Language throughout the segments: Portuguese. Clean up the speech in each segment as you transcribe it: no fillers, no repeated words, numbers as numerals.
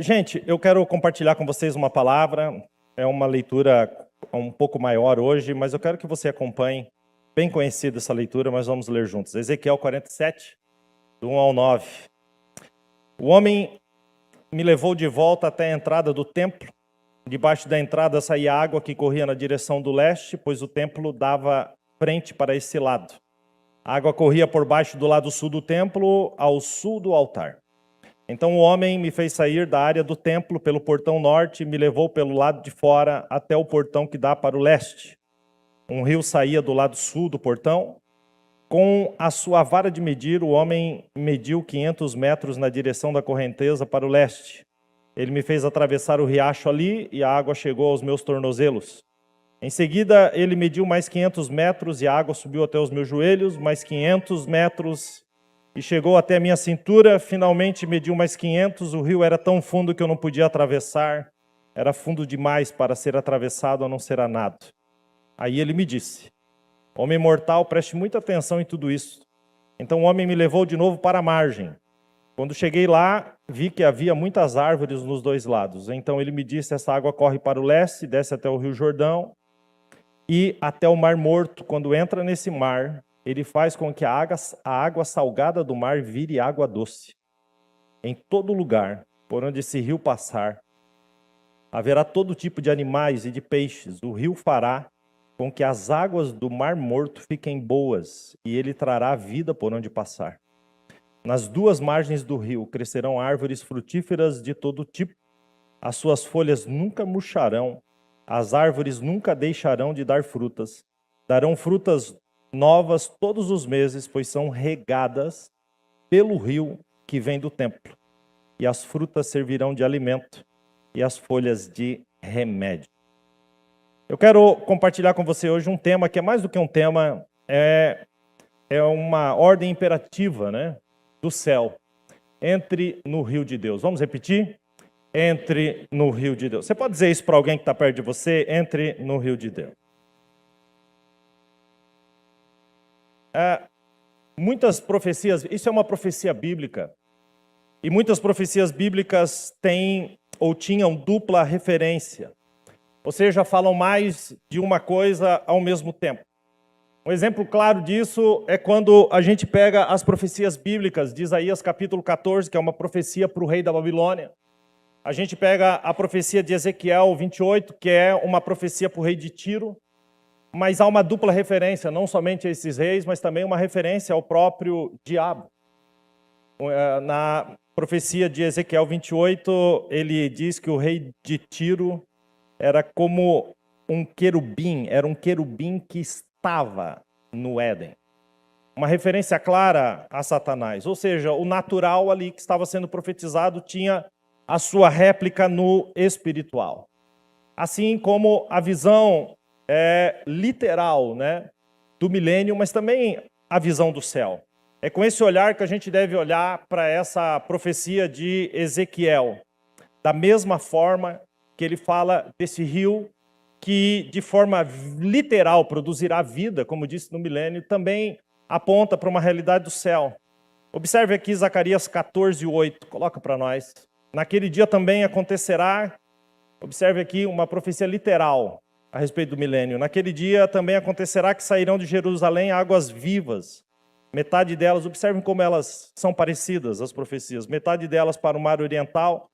Gente, eu quero compartilhar com vocês uma palavra. É uma leitura um pouco maior hoje, mas eu quero que você acompanhe. Bem conhecida essa leitura, mas vamos ler juntos. Ezequiel 47, do 1 ao 9. O homem me levou de volta até a entrada do templo. Debaixo da entrada saía água que corria na direção do leste, pois o templo dava frente para esse lado. A água corria por baixo do lado sul do templo, ao sul do altar. Então o homem me fez sair da área do templo pelo portão norte e me levou pelo lado de fora até o portão que dá para o leste. Um rio saía do lado sul do portão. Com a sua vara de medir, o homem mediu 500 metros na direção da correnteza para o leste. Ele me fez atravessar o riacho ali e a água chegou aos meus tornozelos. Em seguida, ele mediu mais 500 metros e a água subiu até os meus joelhos, mais 500 metros e chegou até a minha cintura. Finalmente mediu mais 500, o rio era tão fundo que eu não podia atravessar. Era fundo demais para ser atravessado a não ser a nado. Aí ele me disse: homem mortal, preste muita atenção em tudo isso. Então o homem me levou de novo para a margem. Quando cheguei lá, vi que havia muitas árvores nos dois lados. Então ele me disse: essa água corre para o leste, desce até o rio Jordão e até o Mar Morto. Quando entra nesse mar, ele faz com que a água salgada do mar vire água doce. Em todo lugar por onde esse rio passar, haverá todo tipo de animais e de peixes. O rio fará com que as águas do Mar Morto fiquem boas, e ele trará vida por onde passar. Nas duas margens do rio crescerão árvores frutíferas de todo tipo. As suas folhas nunca murcharão, as árvores nunca deixarão de dar frutas. Darão frutas novas todos os meses, pois são regadas pelo rio que vem do templo. E as frutas servirão de alimento e as folhas de remédio. Eu quero compartilhar com você hoje um tema que é mais do que um tema, é uma ordem imperativa, né, do céu. Entre no rio de Deus. Vamos repetir? Entre no rio de Deus. Você pode dizer isso para alguém que está perto de você? Entre no rio de Deus. Muitas profecias, isso é uma profecia bíblica, e muitas profecias bíblicas têm ou tinham dupla referência. Ou seja, falam mais de uma coisa ao mesmo tempo. Um exemplo claro disso é quando a gente pega as profecias bíblicas de Isaías capítulo 14, que é uma profecia para o rei da Babilônia. A gente pega a profecia de Ezequiel 28, que é uma profecia para o rei de Tiro. Mas há uma dupla referência, não somente a esses reis, mas também uma referência ao próprio diabo. Na profecia de Ezequiel 28, ele diz que o rei de Tiro era como um querubim, era um querubim que estava no Éden. Uma referência clara a Satanás, ou seja, o natural ali que estava sendo profetizado tinha a sua réplica no espiritual. Assim como a visão literal, né, do milênio, mas também a visão do céu. É com esse olhar que a gente deve olhar para essa profecia de Ezequiel. Da mesma forma que ele fala desse rio que de forma literal produzirá vida, como disse no milênio, também aponta para uma realidade do céu. Observe aqui Zacarias 14:8, coloca para nós. Naquele dia também acontecerá, observe aqui uma profecia literal a respeito do milênio. Naquele dia também acontecerá que sairão de Jerusalém águas vivas. Metade delas, observem como elas são parecidas, as profecias. Metade delas para o mar oriental,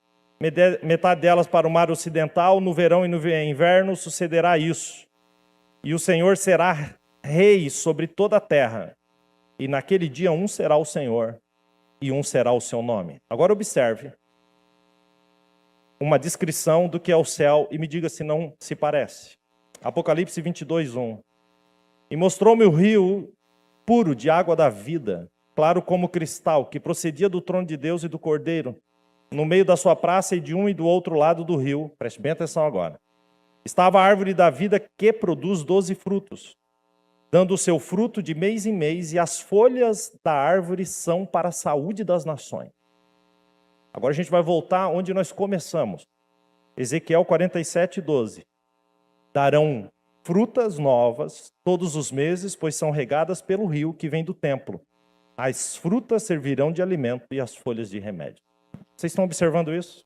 metade delas para o mar ocidental. No verão e no inverno sucederá isso. E o Senhor será rei sobre toda a terra. E naquele dia um será o Senhor e um será o seu nome. Agora observe uma descrição do que é o céu e me diga se não se parece. Apocalipse 22:1. E mostrou-me o rio puro de água da vida, claro como cristal, que procedia do trono de Deus e do Cordeiro, no meio da sua praça e de um e do outro lado do rio. Preste bem atenção agora. Estava a árvore da vida que produz 12 frutos, dando o seu fruto de mês em mês, e as folhas da árvore são para a saúde das nações. Agora a gente vai voltar onde nós começamos. Ezequiel 47:12. Darão frutas novas todos os meses, pois são regadas pelo rio que vem do templo. As frutas servirão de alimento e as folhas de remédio. Vocês estão observando isso?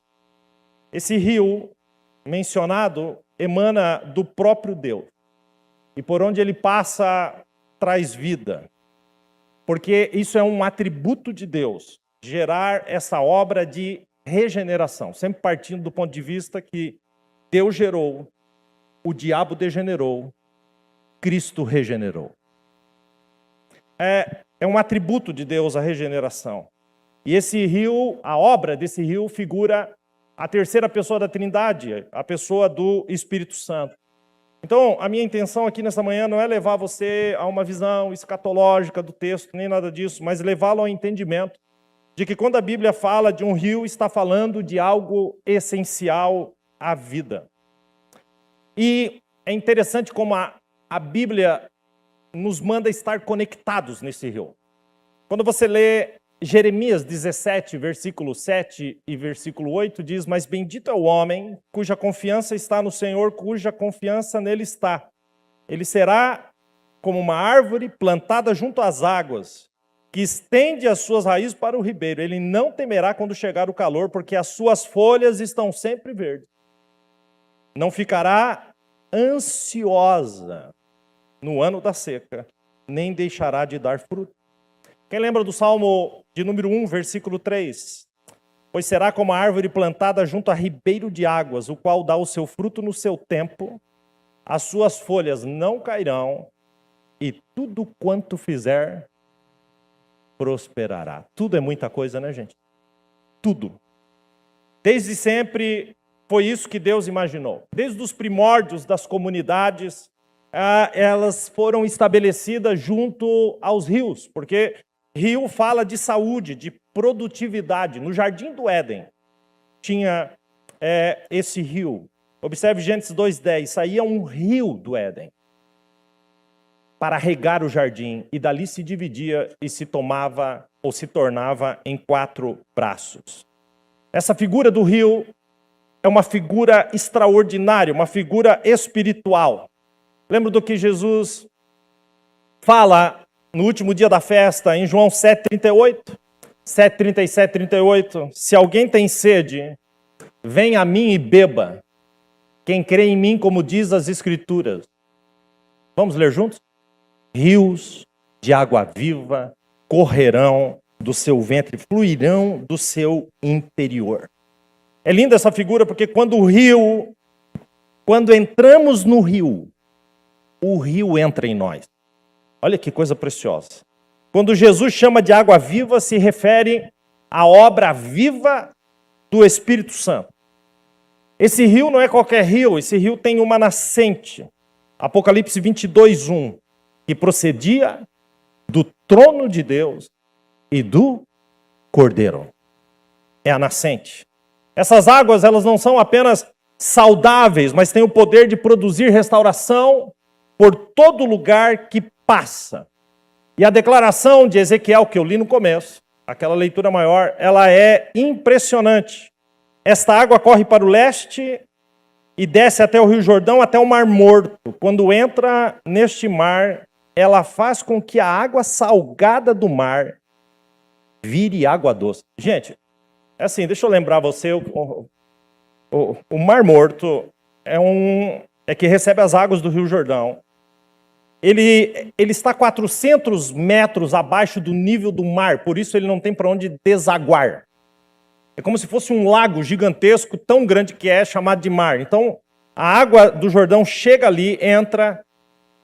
Esse rio mencionado emana do próprio Deus. E por onde ele passa, traz vida. Porque isso é um atributo de Deus, gerar essa obra de regeneração. Sempre partindo do ponto de vista que Deus gerou, o diabo degenerou, Cristo regenerou. É um atributo de Deus a regeneração. E esse rio, a obra desse rio figura a terceira pessoa da Trindade, a pessoa do Espírito Santo. Então, a minha intenção aqui nessa manhã não é levar você a uma visão escatológica do texto, nem nada disso, mas levá-lo ao entendimento de que quando a Bíblia fala de um rio, está falando de algo essencial à vida. E é interessante como a Bíblia nos manda estar conectados nesse rio. Quando você lê Jeremias 17, versículo 7 e versículo 8, diz: mas bendito é o homem cuja confiança está no Senhor, cuja confiança nele está. Ele será como uma árvore plantada junto às águas, que estende as suas raízes para o ribeiro. Ele não temerá quando chegar o calor, porque as suas folhas estão sempre verdes. Não ficará ansiosa no ano da seca, nem deixará de dar fruto. Quem lembra do Salmo de número 1, versículo 3? Pois será como a árvore plantada junto a ribeiro de águas, o qual dá o seu fruto no seu tempo, as suas folhas não cairão, e tudo quanto fizer, prosperará. Tudo é muita coisa, né, gente? Tudo. Desde sempre foi isso que Deus imaginou. Desde os primórdios das comunidades, elas foram estabelecidas junto aos rios, porque rio fala de saúde, de produtividade. No Jardim do Éden tinha esse rio. Observe Gênesis 2:10, saía um rio do Éden para regar o jardim, e dali se dividia e se tomava ou se tornava em 4 braços. Essa figura do rio é uma figura extraordinária, uma figura espiritual. Lembra do que Jesus fala no último dia da festa, em João 7:38? 7:37, 38. Se alguém tem sede, venha a mim e beba. Quem crê em mim, como diz as Escrituras. Vamos ler juntos? Rios de água viva correrão do seu ventre, fluirão do seu interior. É linda essa figura, porque quando entramos no rio, o rio entra em nós. Olha que coisa preciosa. Quando Jesus chama de água viva, se refere à obra viva do Espírito Santo. Esse rio não é qualquer rio, esse rio tem uma nascente. Apocalipse 22:1, que procedia do trono de Deus e do Cordeiro. É a nascente. Essas águas, elas não são apenas saudáveis, mas têm o poder de produzir restauração por todo lugar que passa. E a declaração de Ezequiel, que eu li no começo, aquela leitura maior, ela é impressionante. Esta água corre para o leste e desce até o Rio Jordão, até o Mar Morto. Quando entra neste mar, ela faz com que a água salgada do mar vire água doce. Gente, é assim, deixa eu lembrar você, o Mar Morto é que recebe as águas do Rio Jordão. Ele está 400 metros abaixo do nível do mar, por isso ele não tem para onde desaguar. É como se fosse um lago gigantesco, tão grande que é, chamado de mar. Então, a água do Jordão chega ali, entra,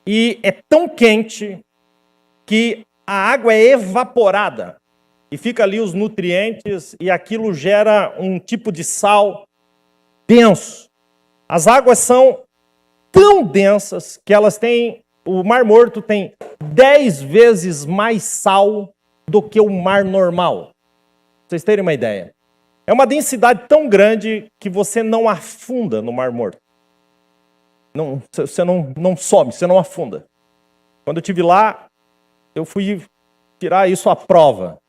e é tão quente que a água é evaporada. E fica ali os nutrientes, e aquilo gera um tipo de sal denso. As águas são tão densas que elas têm... O Mar Morto tem 10 vezes mais sal do que o mar normal. Pra vocês terem uma ideia. É uma densidade tão grande que você não afunda no Mar Morto. Você não some, você não afunda. Quando eu estive lá, eu fui tirar isso à prova.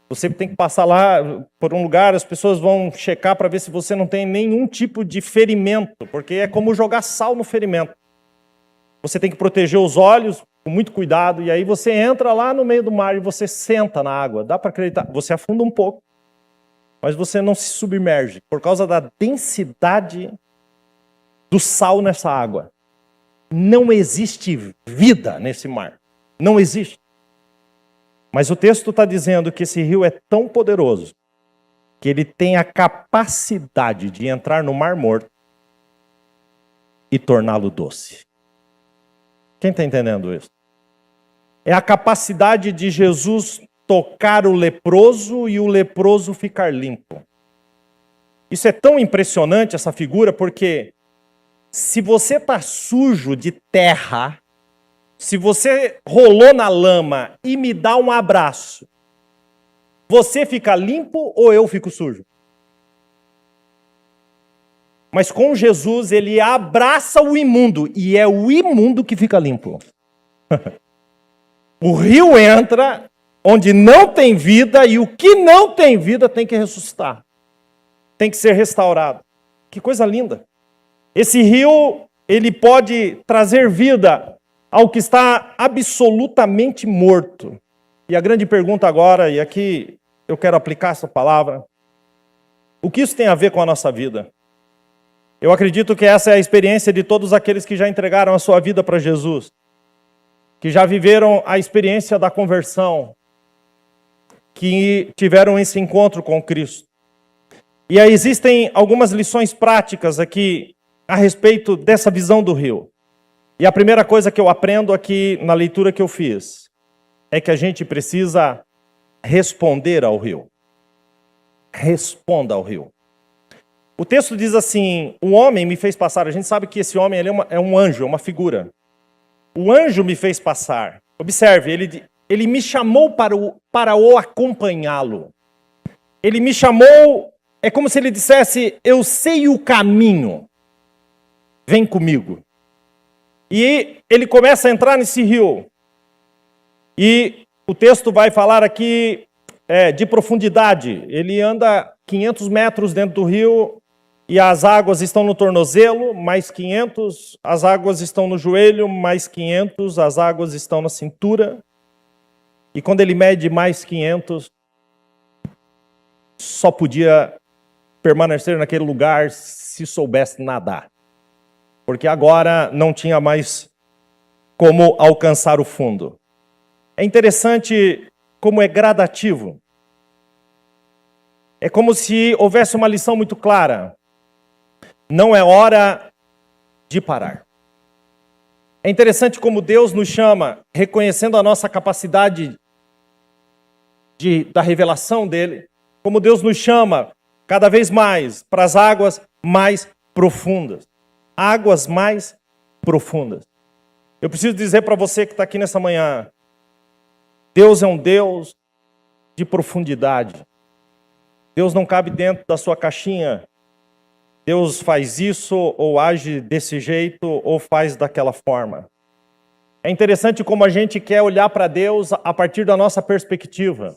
Você tem que passar lá por um lugar, as pessoas vão checar para ver se você não tem nenhum tipo de ferimento, porque é como jogar sal no ferimento. Você tem que proteger os olhos com muito cuidado, e aí você entra lá no meio do mar e você senta na água. Dá para acreditar, você afunda um pouco, mas você não se submerge por causa da densidade do sal nessa água. Não existe vida nesse mar. Não existe. Mas o texto está dizendo que esse rio é tão poderoso que ele tem a capacidade de entrar no Mar Morto e torná-lo doce. Quem está entendendo isso? É a capacidade de Jesus tocar o leproso e o leproso ficar limpo. Isso é tão impressionante, essa figura, porque se você está sujo de terra, se você rolou na lama e me dá um abraço, você fica limpo ou eu fico sujo? Mas com Jesus, ele abraça o imundo, e é o imundo que fica limpo. O rio entra onde não tem vida, e o que não tem vida tem que ressuscitar. Tem que ser restaurado. Que coisa linda. Esse rio, ele pode trazer vida ao que está absolutamente morto. E a grande pergunta agora, e aqui eu quero aplicar essa palavra, o que isso tem a ver com a nossa vida? Eu acredito que essa é a experiência de todos aqueles que já entregaram a sua vida para Jesus, que já viveram a experiência da conversão, que tiveram esse encontro com Cristo. E aí existem algumas lições práticas aqui a respeito dessa visão do rio. E a primeira coisa que eu aprendo aqui na leitura que eu fiz é que a gente precisa responder ao rio. Responda ao rio. O texto diz assim: o homem me fez passar. A gente sabe que esse homem é um anjo, é uma figura. O anjo me fez passar. Observe, ele me chamou para o acompanhá-lo. Ele me chamou, é como se ele dissesse: eu sei o caminho, vem comigo. E ele começa a entrar nesse rio. E o texto vai falar aqui de profundidade. Ele anda 500 metros dentro do rio e as águas estão no tornozelo, mais 500, as águas estão no joelho, mais 500, as águas estão na cintura. E quando ele mede mais 500, só podia permanecer naquele lugar se soubesse nadar. Porque agora não tinha mais como alcançar o fundo. É interessante como é gradativo. É como se houvesse uma lição muito clara. Não é hora de parar. É interessante como Deus nos chama, reconhecendo a nossa capacidade da revelação dele, como Deus nos chama cada vez mais para as águas mais profundas. Águas mais profundas. Eu preciso dizer para você que está aqui nessa manhã, Deus é um Deus de profundidade. Deus não cabe dentro da sua caixinha. Deus faz isso, ou age desse jeito, ou faz daquela forma. É interessante como a gente quer olhar para Deus a partir da nossa perspectiva.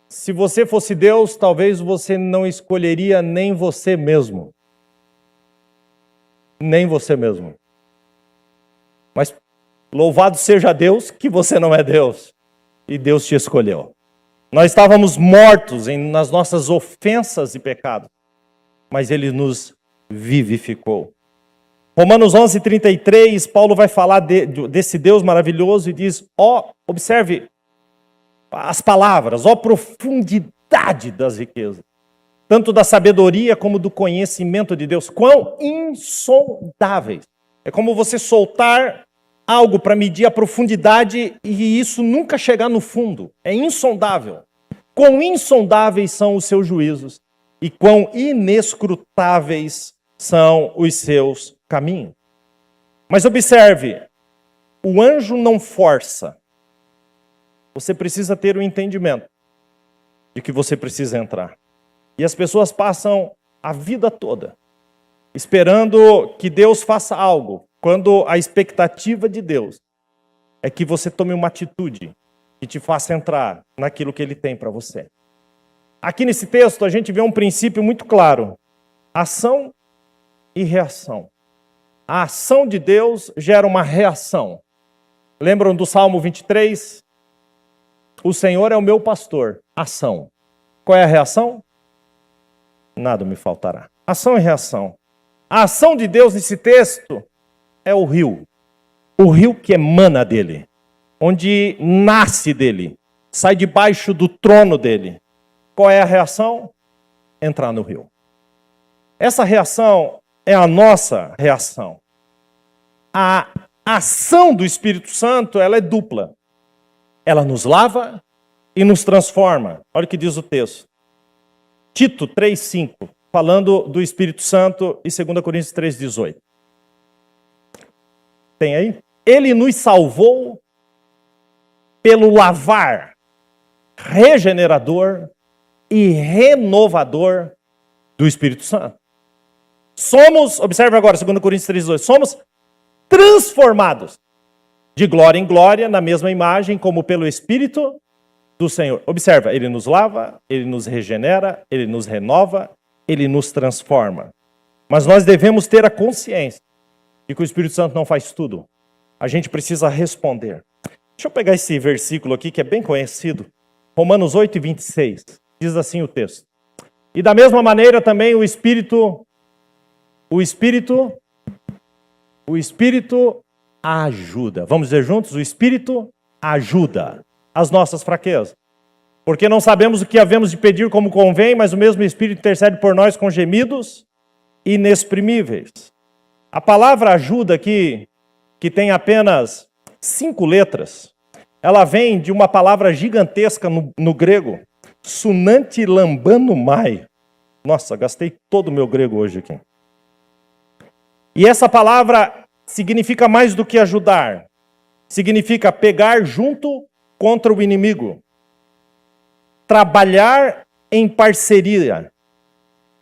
Se você fosse Deus, talvez você não escolheria nem você mesmo. Nem você mesmo. Mas louvado seja Deus que você não é Deus. E Deus te escolheu. Nós estávamos mortos nas nossas ofensas e pecados. Mas Ele nos vivificou. Romanos 11:33, Paulo vai falar desse Deus maravilhoso e diz, observe as palavras, profundidade das riquezas, tanto da sabedoria como do conhecimento de Deus, quão insondáveis. É como você soltar algo para medir a profundidade e isso nunca chegar no fundo. É insondável. Quão insondáveis são os seus juízos e quão inescrutáveis são os seus caminhos. Mas observe, o anjo não força. Você precisa ter o entendimento de que você precisa entrar. E as pessoas passam a vida toda esperando que Deus faça algo, quando a expectativa de Deus é que você tome uma atitude que te faça entrar naquilo que Ele tem para você. Aqui nesse texto a gente vê um princípio muito claro: ação e reação. A ação de Deus gera uma reação. Lembram do Salmo 23? O Senhor é o meu pastor. Ação. Qual é a reação? nada me faltará. Ação e reação. A ação de Deus nesse texto é o rio que emana dele, onde nasce dele, sai debaixo do trono dele. Qual é a reação? Entrar no rio. Essa reação é a nossa reação. A ação do Espírito Santo, ela é dupla. Ela nos lava e nos transforma. Olha o que diz o texto. Tito 3,5, falando do Espírito Santo, e 2 Coríntios 3,18. Tem aí? Ele nos salvou pelo lavar regenerador e renovador do Espírito Santo. Somos, observe agora, 2 Coríntios 3,18, somos transformados de glória em glória na mesma imagem, como pelo Espírito do Senhor. Observa, ele nos lava, ele nos regenera, ele nos renova, ele nos transforma. Mas nós devemos ter a consciência de que o Espírito Santo não faz tudo. A gente precisa responder. Deixa eu pegar esse versículo aqui que é bem conhecido. Romanos 8:26. Diz assim o texto. E da mesma maneira também o Espírito ajuda. Vamos dizer juntos? O Espírito ajuda as nossas fraquezas. Porque não sabemos o que havemos de pedir como convém, mas o mesmo Espírito intercede por nós com gemidos inexprimíveis. A palavra ajuda aqui, que tem apenas 5 letras, ela vem de uma palavra gigantesca no grego, sunanti lambano mai. Nossa, gastei todo o meu grego hoje aqui. E essa palavra significa mais do que ajudar. Significa pegar junto contra o inimigo. Trabalhar em parceria.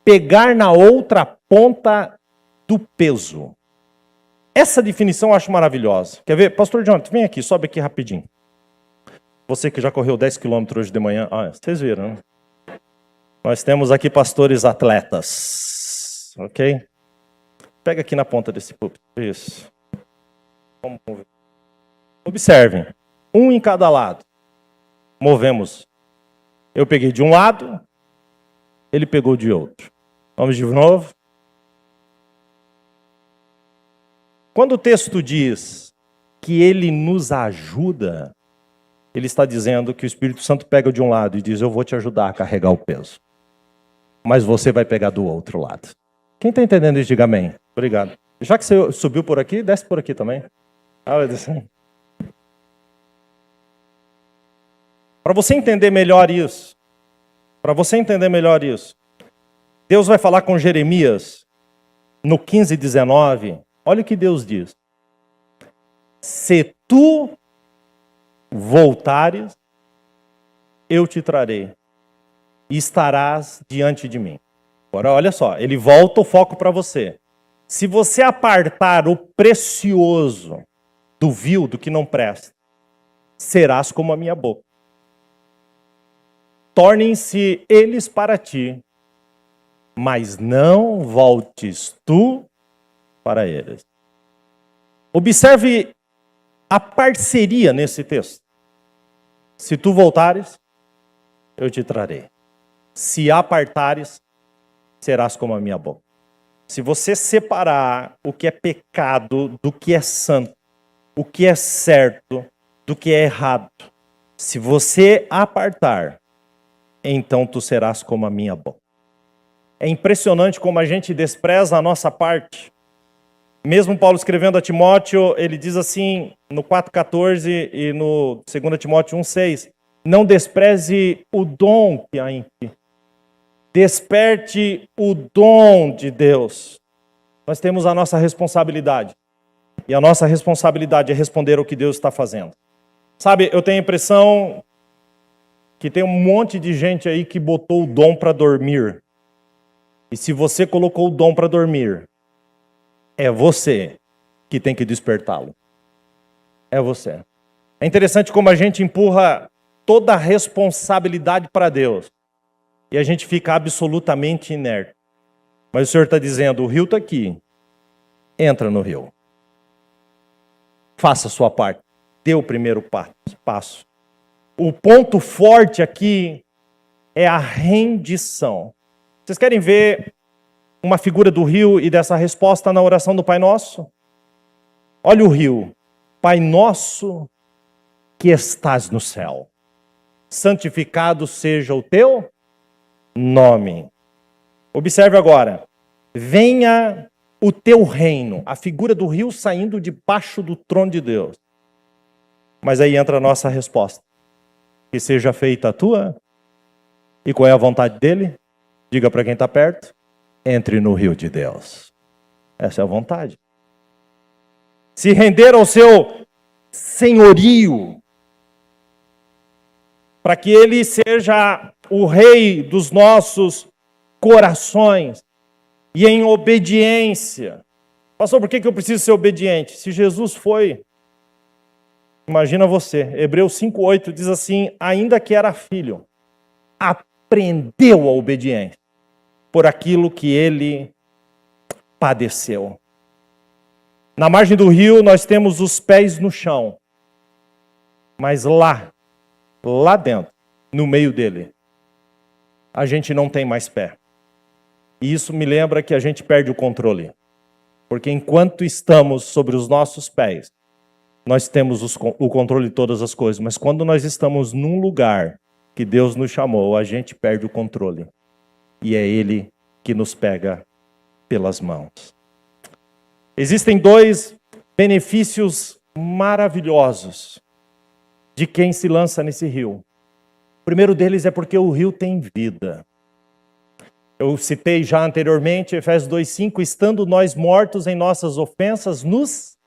Pegar na outra ponta do peso. Essa definição eu acho maravilhosa. Quer ver? Pastor Jonathan, vem aqui, sobe aqui rapidinho. Você que já correu 10 quilômetros hoje de manhã. Vocês viram, né? Nós temos aqui pastores atletas. Ok? Pega aqui na ponta desse púlpito. Isso. Vamos mover. Observem. Um em cada lado. Movemos. Eu peguei de um lado. Ele pegou de outro. Vamos de novo. Quando o texto diz que ele nos ajuda, ele está dizendo que o Espírito Santo pega de um lado e diz, eu vou te ajudar a carregar o peso. Mas você vai pegar do outro lado. Quem está entendendo isso, diga amém. Obrigado. Já que você subiu por aqui, desce por aqui também. Para você entender melhor isso, Deus vai falar com Jeremias no 15:19. Olha o que Deus diz. Se tu voltares, eu te trarei e estarás diante de mim. Agora, olha só, ele volta o foco para você. Se você apartar o precioso do vil, do que não presta, serás como a minha boca. Tornem-se eles para ti, mas não voltes tu para eles. Observe a parceria nesse texto. Se tu voltares, eu te trarei. Se apartares, serás como a minha boca. Se você separar o que é pecado do que é santo, o que é certo do que é errado, se você apartar, então tu serás como a minha boca. É impressionante como a gente despreza a nossa parte. Mesmo Paulo escrevendo a Timóteo, ele diz assim, no 4,14 e no 2 Timóteo 1,6, não despreze o dom que há em ti. Desperte o dom de Deus. Nós temos a nossa responsabilidade. E a nossa responsabilidade é responder ao que Deus está fazendo. Sabe, eu tenho a impressão que tem um monte de gente aí que botou o dom para dormir. E se você colocou o dom para dormir, é você que tem que despertá-lo. É você. É interessante como a gente empurra toda a responsabilidade para Deus. E a gente fica absolutamente inerte. Mas o Senhor está dizendo, o rio está aqui. Entra no rio. Faça a sua parte. Dê o primeiro passo. O ponto forte aqui é a rendição. Vocês querem ver uma figura do rio e dessa resposta na oração do Pai Nosso? Olha o rio. Pai nosso que estás no céu, santificado seja o teu nome. Observe agora. Venha o teu reino. A figura do rio saindo debaixo do trono de Deus. Mas aí entra a nossa resposta. Que seja feita a tua. E qual é a vontade dele? Diga para quem está perto. Entre no rio de Deus. Essa é a vontade. Se render ao seu senhorio. Para que ele seja o rei dos nossos corações. E em obediência. Pastor, por que eu preciso ser obediente? Se Jesus foi, imagina você. Hebreus 5:8 diz assim, ainda que era filho, aprendeu a obediência por aquilo que ele padeceu. Na margem do rio nós temos os pés no chão. Mas lá dentro, no meio dele, a gente não tem mais pé. E isso me lembra que a gente perde o controle. Porque enquanto estamos sobre os nossos pés, nós temos o controle de todas as coisas. Mas quando nós estamos num lugar que Deus nos chamou, a gente perde o controle. E é Ele que nos pega pelas mãos. Existem dois benefícios maravilhosos de quem se lança nesse rio. O primeiro deles é porque o rio tem vida. Eu citei já anteriormente, Efésios 2:5, estando nós mortos em nossas ofensas, nos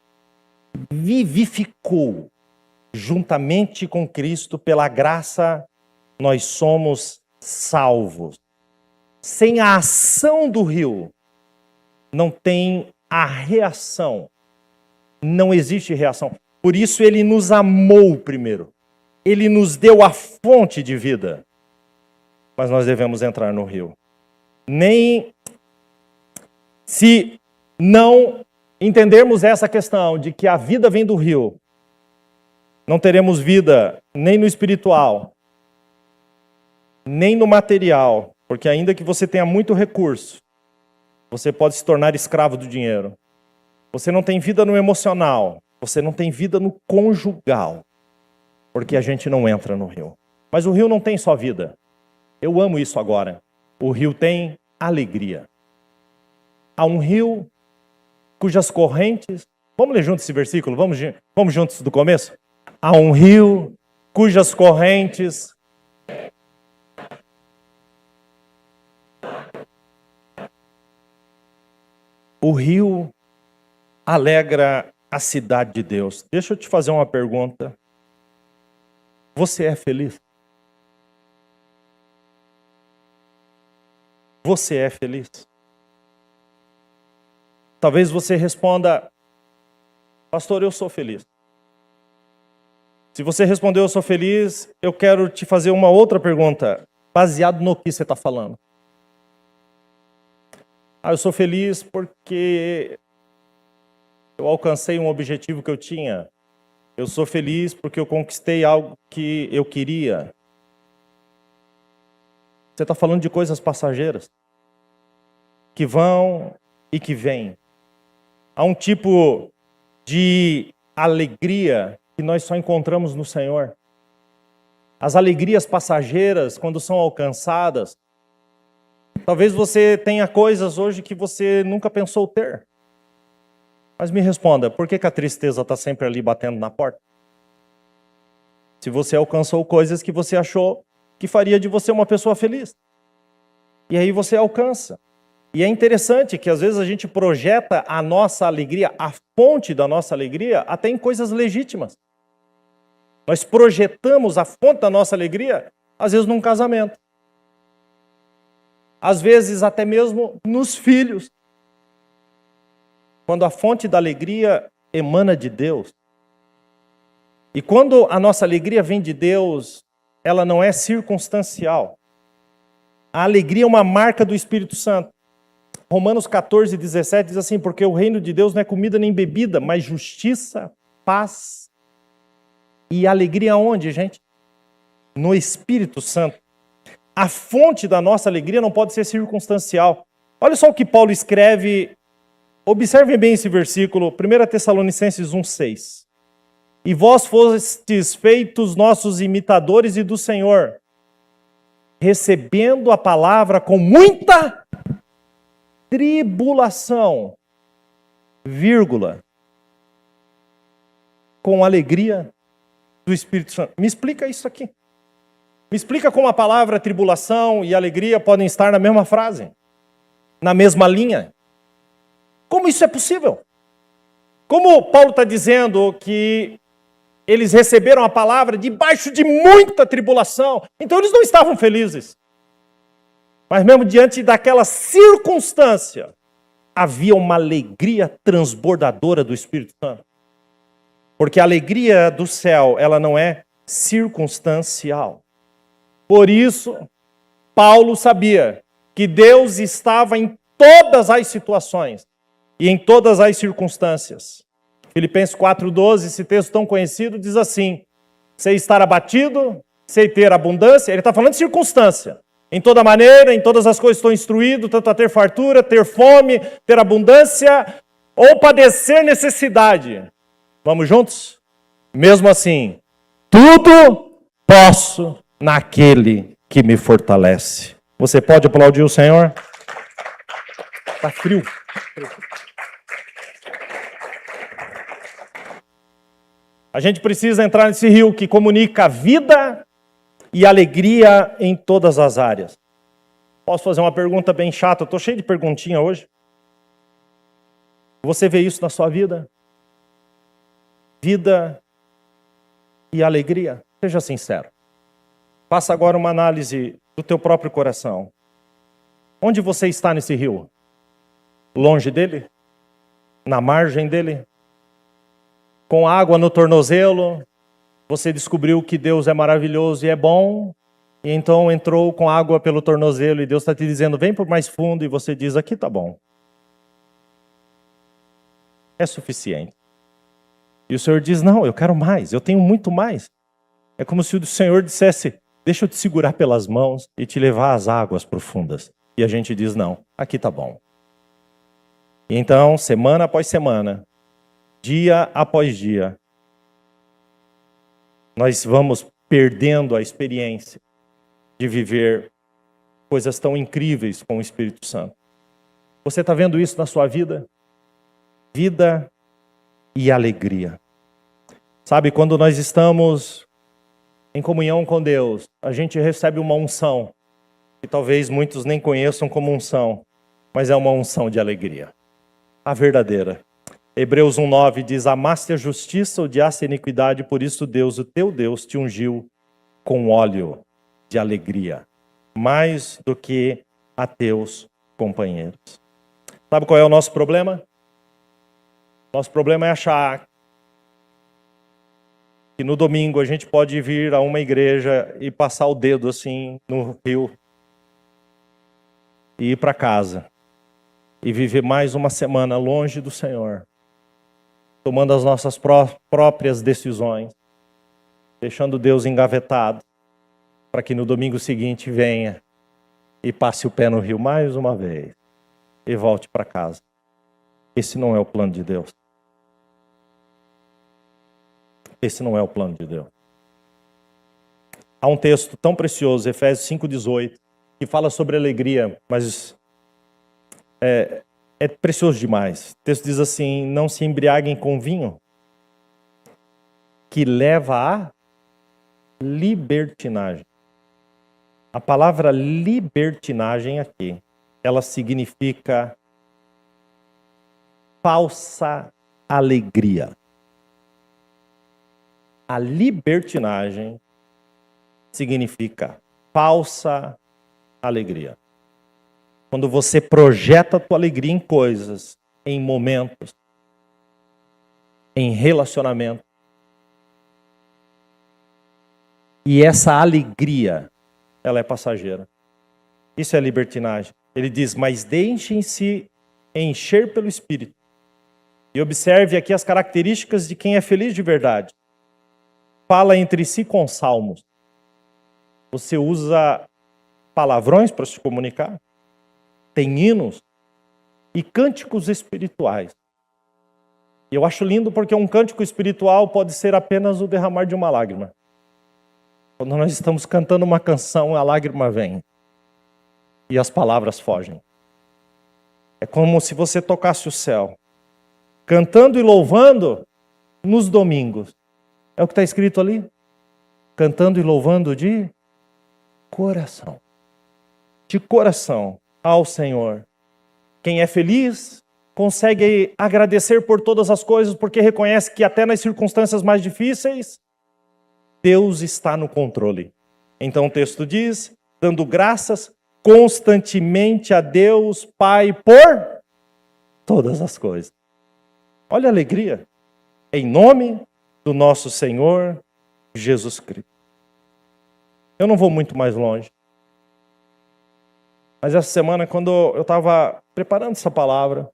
vivificou. Juntamente com Cristo, pela graça, nós somos salvos. Sem a ação do rio, não tem a reação. Não existe reação. Por isso ele nos amou primeiro. Ele nos deu a fonte de vida. Mas nós devemos entrar no rio. Nem se não entendermos essa questão de que a vida vem do rio, não teremos vida nem no espiritual, nem no material, porque ainda que você tenha muito recurso, você pode se tornar escravo do dinheiro. Você não tem vida no emocional, você não tem vida no conjugal, porque a gente não entra no rio. Mas o rio não tem só vida. Eu amo isso agora. O rio tem alegria. Há um rio cujas correntes... Vamos ler juntos esse versículo? Vamos juntos do começo? Há um rio cujas correntes... O rio alegra a cidade de Deus. Deixa eu te fazer uma pergunta. Você é feliz? Você é feliz? Talvez você responda, pastor, eu sou feliz. Se você respondeu, eu sou feliz, eu quero te fazer uma outra pergunta, baseado no que você está falando. Eu sou feliz porque eu alcancei um objetivo que eu tinha. Eu sou feliz porque eu conquistei algo que eu queria. Você está falando de coisas passageiras, que vão e que vêm. Há um tipo de alegria que nós só encontramos no Senhor. As alegrias passageiras, quando são alcançadas, talvez você tenha coisas hoje que você nunca pensou ter. Mas me responda, por que a tristeza está sempre ali batendo na porta? Se você alcançou coisas que você achou que faria de você uma pessoa feliz. E aí você alcança. E é interessante que às vezes a gente projeta a nossa alegria, a fonte da nossa alegria, até em coisas legítimas. Nós projetamos a fonte da nossa alegria, às vezes num casamento. Às vezes até mesmo nos filhos. Quando a fonte da alegria emana de Deus. E quando a nossa alegria vem de Deus, ela não é circunstancial. A alegria é uma marca do Espírito Santo. Romanos 14:17 diz assim, porque o reino de Deus não é comida nem bebida, mas justiça, paz e alegria onde, gente? No Espírito Santo. A fonte da nossa alegria não pode ser circunstancial. Olha só o que Paulo escreve. Observem bem esse versículo, 1 Tessalonicenses 1,6. E vós fostes feitos nossos imitadores e do Senhor, recebendo a palavra com muita tribulação, vírgula, com alegria do Espírito Santo. Me explica isso aqui. Me explica como a palavra tribulação e alegria podem estar na mesma frase, na mesma linha. Como isso é possível? Como Paulo está dizendo que eles receberam a palavra debaixo de muita tribulação, então eles não estavam felizes. Mas mesmo diante daquela circunstância, havia uma alegria transbordadora do Espírito Santo. Porque a alegria do céu, ela não é circunstancial. Por isso, Paulo sabia que Deus estava em todas as situações e em todas as circunstâncias. Filipenses 4,12, esse texto tão conhecido, diz assim: sei estar abatido, sei ter abundância. Ele está falando de circunstância. Em toda maneira, em todas as coisas estou instruído, tanto a ter fartura, ter fome, ter abundância, ou padecer necessidade. Vamos juntos? Mesmo assim, tudo posso naquele que me fortalece. Você pode aplaudir o Senhor? Está frio. A gente precisa entrar nesse rio que comunica vida e alegria em todas as áreas. Posso fazer uma pergunta bem chata? Eu estou cheio de perguntinha hoje. Você vê isso na sua vida? Vida e alegria? Seja sincero. Faça agora uma análise do teu próprio coração. Onde você está nesse rio? Longe dele? Na margem dele? Com água no tornozelo? Você descobriu que Deus é maravilhoso e é bom? E então entrou com água pelo tornozelo e Deus está te dizendo, vem por mais fundo, e você diz, aqui tá bom. É suficiente. E o Senhor diz, não, eu quero mais, eu tenho muito mais. É como se o Senhor dissesse, deixa eu te segurar pelas mãos e te levar às águas profundas. E a gente diz, não, aqui tá bom. E então, semana após semana, dia após dia, nós vamos perdendo a experiência de viver coisas tão incríveis com o Espírito Santo. Você está vendo isso na sua vida? Vida e alegria. Sabe, quando nós estamos em comunhão com Deus, a gente recebe uma unção, que talvez muitos nem conheçam como unção, mas é uma unção de alegria. A verdadeira. Hebreus 1,9 diz, amaste a justiça, odiaste a iniquidade, por isso Deus, o teu Deus, te ungiu com óleo de alegria, mais do que a teus companheiros. Sabe qual é o nosso problema? Nosso problema é achar que no domingo a gente pode vir a uma igreja e passar o dedo assim no rio e ir para casa e viver mais uma semana longe do Senhor, tomando as nossas próprias decisões, deixando Deus engavetado, para que no domingo seguinte venha e passe o pé no rio mais uma vez e volte para casa. Esse não é o plano de Deus. Esse não é o plano de Deus. Há um texto tão precioso, Efésios 5,18, que fala sobre alegria, mas é precioso demais. O texto diz assim, não se embriaguem com vinho, que leva à libertinagem. A palavra libertinagem aqui, ela significa falsa alegria. A libertinagem significa falsa alegria. Quando você projeta a tua alegria em coisas, em momentos, em relacionamento, e essa alegria, ela é passageira. Isso é libertinagem. Ele diz, mas deixem-se encher pelo Espírito. E observe aqui as características de quem é feliz de verdade. Fala entre si com salmos. Você usa palavrões para se comunicar, tem hinos e cânticos espirituais. E eu acho lindo porque um cântico espiritual pode ser apenas o derramar de uma lágrima. Quando nós estamos cantando uma canção, a lágrima vem e as palavras fogem. É como se você tocasse o céu, cantando e louvando nos domingos. É o que está escrito ali. Cantando e louvando de coração. De coração ao Senhor. Quem é feliz consegue agradecer por todas as coisas, porque reconhece que até nas circunstâncias mais difíceis, Deus está no controle. Então o texto diz, dando graças constantemente a Deus Pai por todas as coisas. Olha a alegria. Em nome do nosso Senhor Jesus Cristo. Eu não vou muito mais longe. Mas essa semana, quando eu estava preparando essa palavra,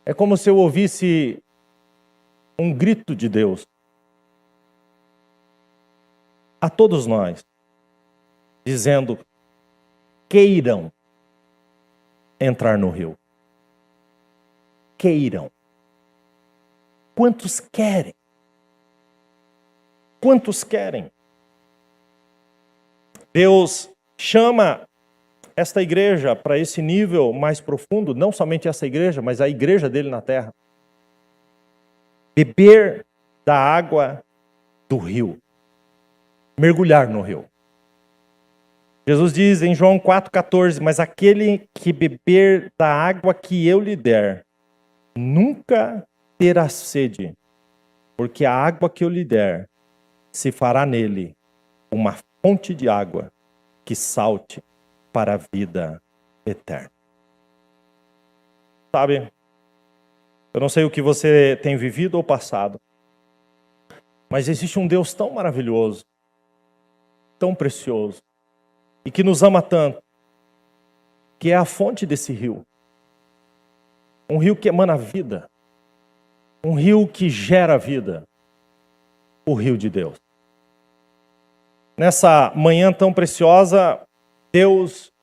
é como se eu ouvisse um grito de Deus a todos nós, dizendo: queiram entrar no rio. Queiram. Quantos querem? Quantos querem? Deus chama esta igreja para esse nível mais profundo, não somente essa igreja, mas a igreja dele na terra. Beber da água do rio. Mergulhar no rio. Jesus diz em João 4,14, mas aquele que beber da água que eu lhe der, nunca terá sede, porque a água que eu lhe der se fará nele uma fonte de água que salte para a vida eterna. Sabe, eu não sei o que você tem vivido ou passado, mas existe um Deus tão maravilhoso, tão precioso, e que nos ama tanto, que é a fonte desse rio. Um rio que emana vida, um rio que gera vida, o rio de Deus. Nessa manhã tão preciosa, Deus,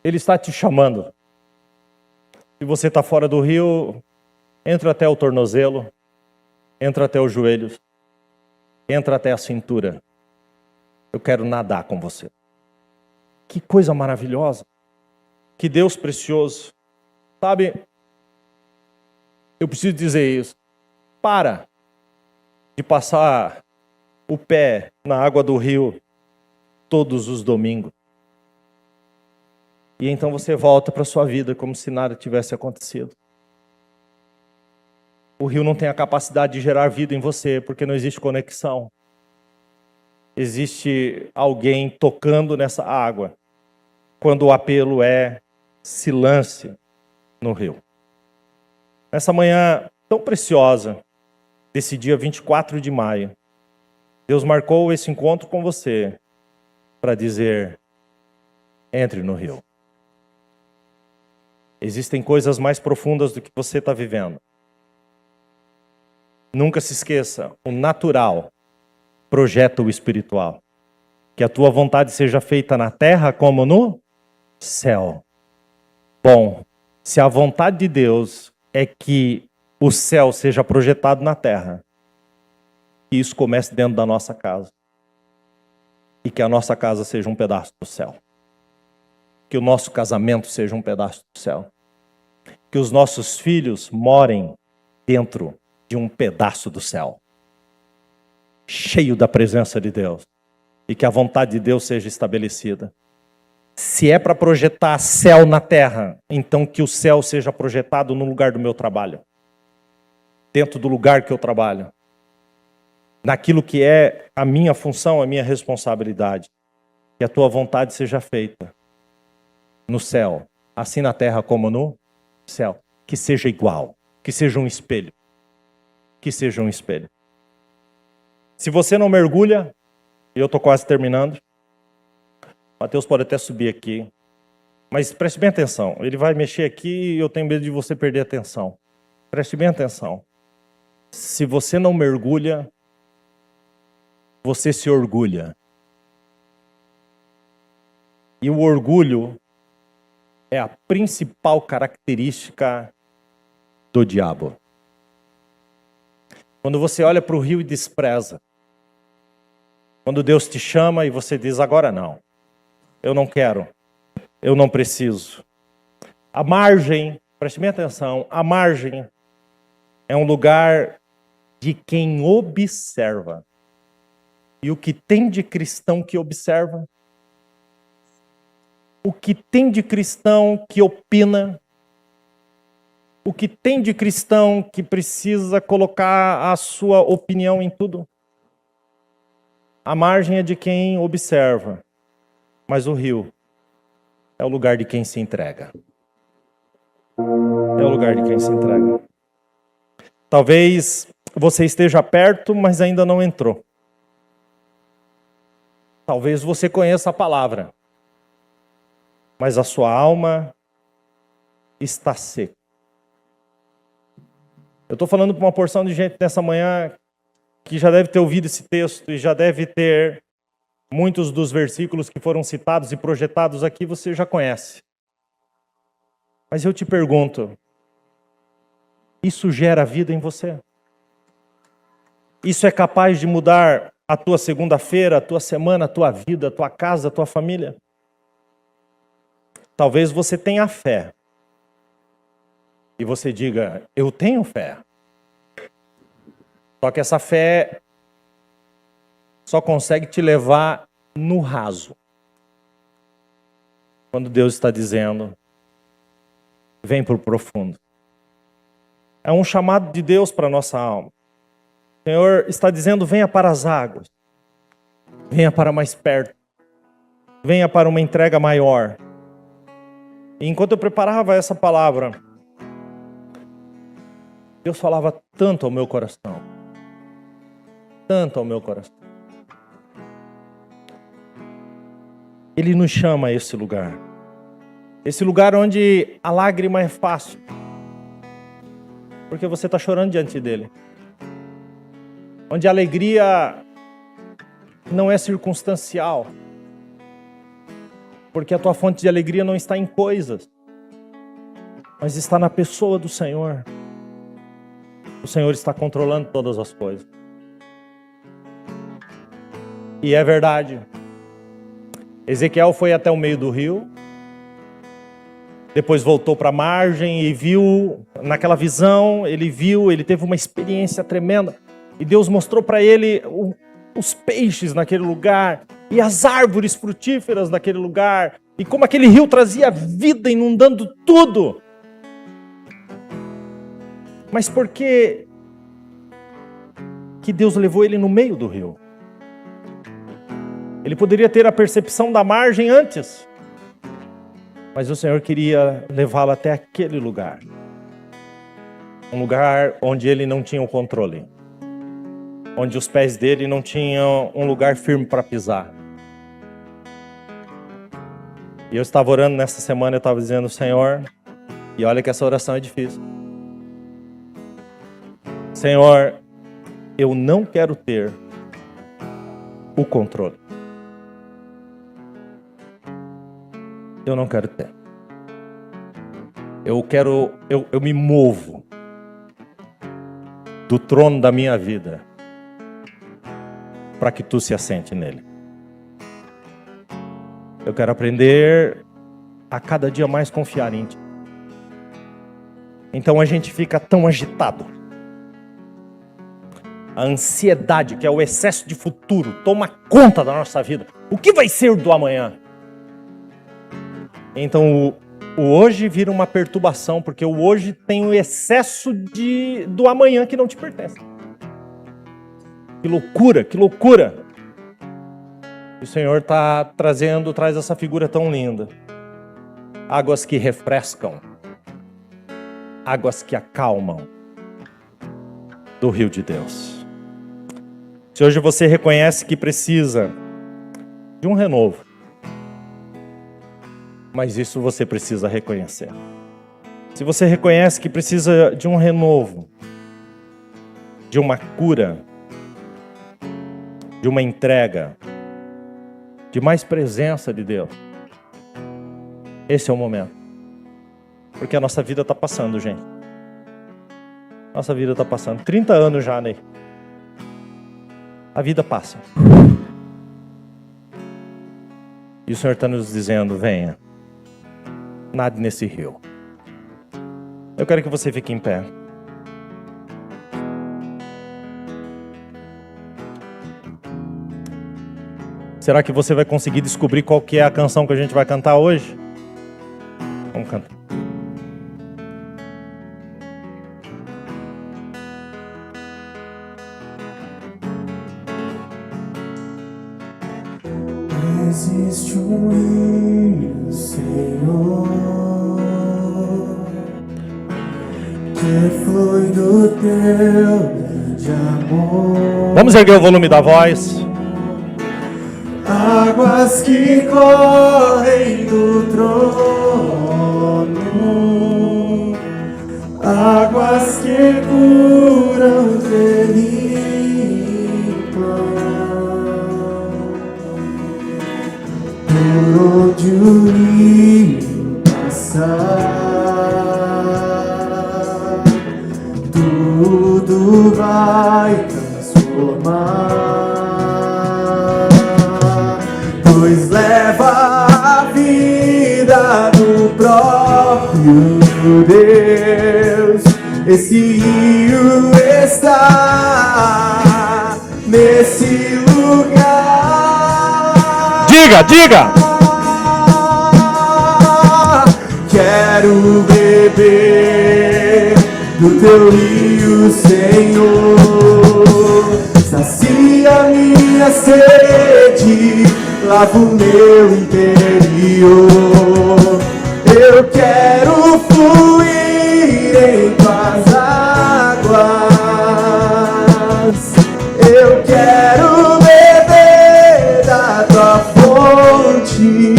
Ele está te chamando. Se você está fora do rio, entra até o tornozelo, entra até os joelhos, entra até a cintura. Eu quero nadar com você. Que coisa maravilhosa. Que Deus precioso. Sabe, eu preciso dizer isso. Para de passar o pé na água do rio todos os domingos. E então você volta para a sua vida como se nada tivesse acontecido. O rio não tem a capacidade de gerar vida em você, porque não existe conexão. Existe alguém tocando nessa água, quando o apelo é: se lance no rio. Nessa manhã tão preciosa, desse dia 24 de maio, Deus marcou esse encontro com você para dizer: entre no rio. Existem coisas mais profundas do que você está vivendo. Nunca se esqueça, o natural projeta o espiritual. Que a tua vontade seja feita na terra como no céu. Bom, se a vontade de Deus é que o céu seja projetado na terra, que isso comece dentro da nossa casa. E que a nossa casa seja um pedaço do céu. Que o nosso casamento seja um pedaço do céu. Que os nossos filhos morem dentro de um pedaço do céu. Cheio da presença de Deus. E que a vontade de Deus seja estabelecida. Se é para projetar céu na terra, então que o céu seja projetado no lugar do meu trabalho. Dentro do lugar que eu trabalho. Naquilo que é a minha função, a minha responsabilidade. Que a tua vontade seja feita no céu, assim na terra como no céu. Que seja igual, que seja um espelho. Que seja um espelho. Se você não mergulha, e eu estou quase terminando, Mateus pode até subir aqui, mas preste bem atenção, ele vai mexer aqui e eu tenho medo de você perder a atenção. Preste bem atenção. Se você não mergulha, você se orgulha. E o orgulho é a principal característica do diabo. Quando você olha para o rio e despreza, quando Deus te chama e você diz, agora não, eu não quero, eu não preciso. A margem, preste bem atenção, a margem é um lugar de quem observa. E o que tem de cristão que observa? O que tem de cristão que opina? O que tem de cristão que precisa colocar a sua opinião em tudo? A margem é de quem observa, mas o rio é o lugar de quem se entrega. É o lugar de quem se entrega. Talvez você esteja perto, mas ainda não entrou. Talvez você conheça a palavra, mas a sua alma está seca. Eu estou falando para uma porção de gente nessa manhã que já deve ter ouvido esse texto e já deve ter muitos dos versículos que foram citados e projetados aqui, você já conhece. Mas eu te pergunto, isso gera vida em você? Isso é capaz de mudar a tua segunda-feira, a tua semana, a tua vida, a tua casa, a tua família? Talvez você tenha fé. E você diga, eu tenho fé. Só que essa fé só consegue te levar no raso. Quando Deus está dizendo, vem para o profundo. É um chamado de Deus para a nossa alma. O Senhor está dizendo, venha para as águas. Venha para mais perto. Venha para uma entrega maior. E enquanto eu preparava essa palavra, Deus falava tanto ao meu coração. Tanto ao meu coração. Ele nos chama a esse lugar. Esse lugar onde a lágrima é fácil. Porque você está chorando diante dele. Onde a alegria não é circunstancial. Porque a tua fonte de alegria não está em coisas, mas está na pessoa do Senhor. O Senhor está controlando todas as coisas. E é verdade. Ezequiel foi até o meio do rio, depois voltou para a margem e viu, naquela visão, ele teve uma experiência tremenda. E Deus mostrou para ele os peixes naquele lugar e as árvores frutíferas naquele lugar. E como aquele rio trazia vida, inundando tudo. Mas por que Deus levou ele no meio do rio? Ele poderia ter a percepção da margem antes. Mas o Senhor queria levá-lo até aquele lugar. Um lugar onde ele não tinha o controle. Onde os pés dele não tinham um lugar firme para pisar. E eu estava orando nessa semana, eu estava dizendo, Senhor, e olha que essa oração é difícil. Senhor, eu não quero ter o controle. Eu não quero ter. Eu me movo do trono da minha vida para que tu se assente nele. Eu quero aprender a cada dia mais confiar em ti. Então a gente fica tão agitado. A ansiedade, que é o excesso de futuro, toma conta da nossa vida. O que vai ser do amanhã? Então o hoje vira uma perturbação, porque o hoje tem o excesso do amanhã que não te pertence. Que loucura, que loucura. O Senhor traz essa figura tão linda. Águas que refrescam. Águas que acalmam. Do rio de Deus. Se hoje você reconhece que precisa de um renovo, mas isso você precisa reconhecer. Se você reconhece que precisa de um renovo, de uma cura, de uma entrega, de mais presença de Deus, Esse é o momento. Porque a nossa vida está passando, gente. Nossa vida está passando. 30 anos já, Ney. A vida passa. E o Senhor está nos dizendo, venha. Nade nesse rio. Eu quero que você fique em pé. Será que você vai conseguir descobrir qual que é a canção que a gente vai cantar hoje? Vamos cantar. Existe um rio, Senhor, que flui do teu grande amor. Vamos erguer o volume da voz. Águas que correm do trono, águas que curam, que limpam. Por onde o rio passar, tudo vai transformar. Pois leva a vida do próprio Deus. Esse rio está nesse lugar. Diga, diga! Quero beber do teu rio, Senhor. Sacia minha sede, lava o meu interior. Eu quero fluir em tuas águas. Eu quero beber da tua fonte,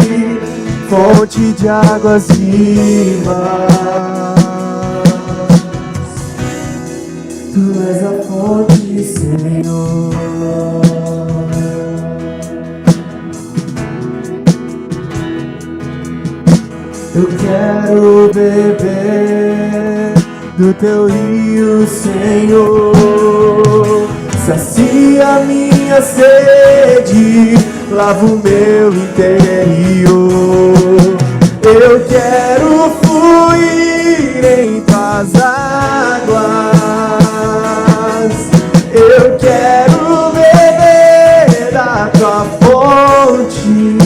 fonte de águas vivas. Tu és a fonte, Senhor. Eu quero beber do teu rio, Senhor. Sacia minha sede, lava o meu interior. Eu quero fluir em tuas águas. Eu quero beber da tua fonte,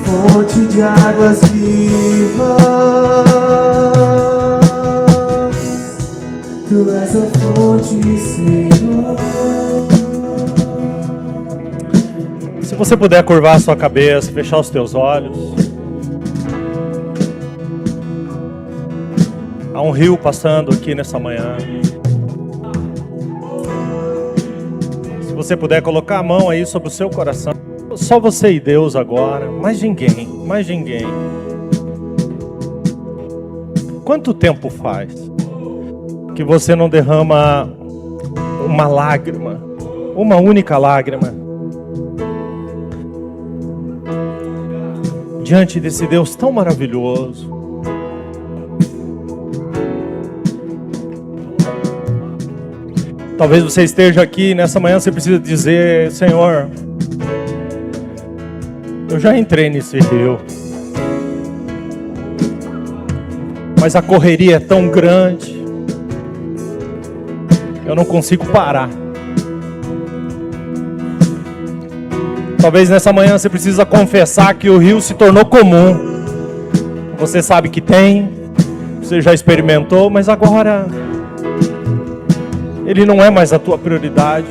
fonte de águas vivas. Tu és a fonte, Senhor. Se você puder curvar a sua cabeça, fechar os teus olhos. Há um rio passando aqui nessa manhã. Se você puder colocar a mão aí sobre o seu coração. Só você e Deus agora, mais ninguém, mais ninguém. Quanto tempo faz que você não derrama uma lágrima, uma única lágrima, diante desse Deus tão maravilhoso? Talvez você esteja aqui nessa manhã, você precisa dizer, Senhor, eu já entrei nesse rio, mas a correria é tão grande, eu não consigo parar. Talvez nessa manhã você precisa confessar que o rio se tornou comum. Você sabe que tem, você já experimentou, mas agora ele não é mais a tua prioridade.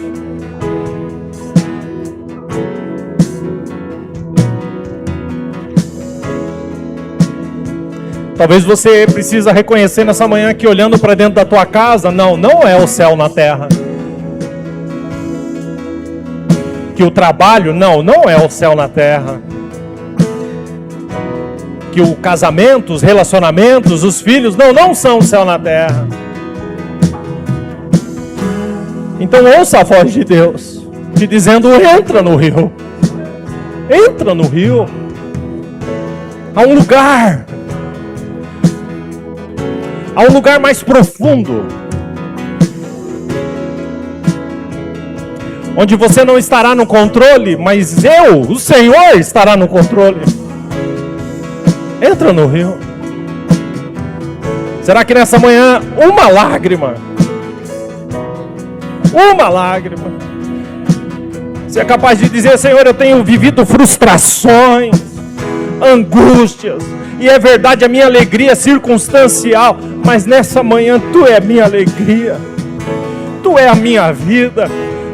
Talvez você precisa reconhecer nessa manhã que olhando para dentro da tua casa, não é o céu na terra. Que o trabalho, não é o céu na terra. Que o casamento, os relacionamentos, os filhos, não são o céu na terra. Então ouça a voz de Deus, te dizendo, entra no rio. Entra no rio. Há um lugar mais profundo, onde você não estará no controle, mas o Senhor, estará no controle. Entra no rio. Será que nessa manhã uma lágrima, você é capaz de dizer: Senhor, eu tenho vivido frustrações, angústias, e é verdade, a minha alegria é circunstancial, mas nessa manhã Tu é a minha alegria, Tu é a minha vida,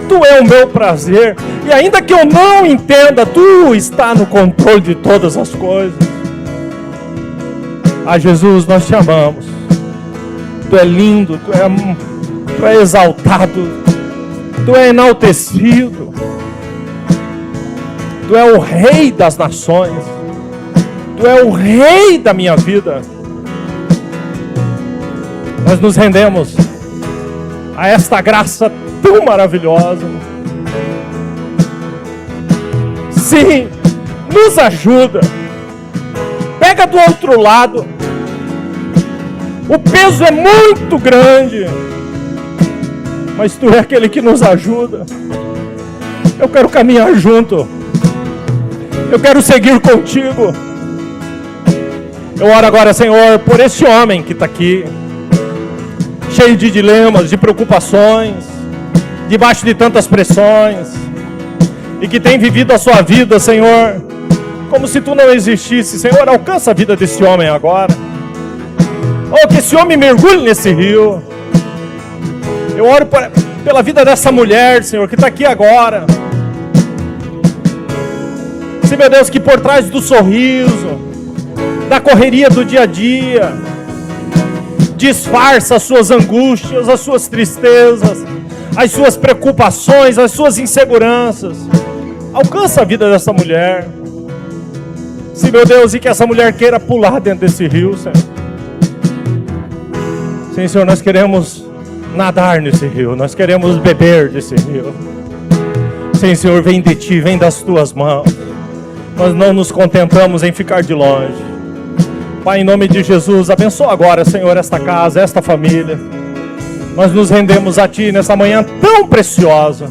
Tu é o meu prazer, e ainda que eu não entenda, Tu está no controle de todas as coisas. Ah, Jesus, nós Te amamos. Tu é lindo, Tu é exaltado, Tu é enaltecido, Tu é o Rei das nações, Tu é o Rei da minha vida. Nós nos rendemos a esta graça tão maravilhosa. Sim, nos ajuda. Pega do outro lado. O peso é muito grande, mas Tu é aquele que nos ajuda. Eu quero caminhar junto. Eu quero seguir Contigo. Eu oro agora, Senhor, por esse homem que está aqui, cheio de dilemas, de preocupações, debaixo de tantas pressões, e que tem vivido a sua vida, Senhor, como se Tu não existisse. Senhor, alcança a vida desse homem agora. Oh, que esse homem mergulhe nesse rio. Eu oro pela vida dessa mulher, Senhor, que está aqui agora. Sim, meu Deus, que por trás do sorriso, da correria do dia a dia, disfarça as suas angústias, as suas tristezas, as suas preocupações, as suas inseguranças. Alcança a vida dessa mulher. Sim, meu Deus, e que essa mulher queira pular dentro desse rio, Senhor. Sim, Senhor, nós queremos nadar nesse rio, nós queremos beber desse rio. Sim, Senhor, vem de Ti, vem das Tuas mãos. Nós não nos contentamos em ficar de longe. Pai, em nome de Jesus, abençoa agora, Senhor, esta casa, esta família. Nós nos rendemos a Ti nessa manhã tão preciosa.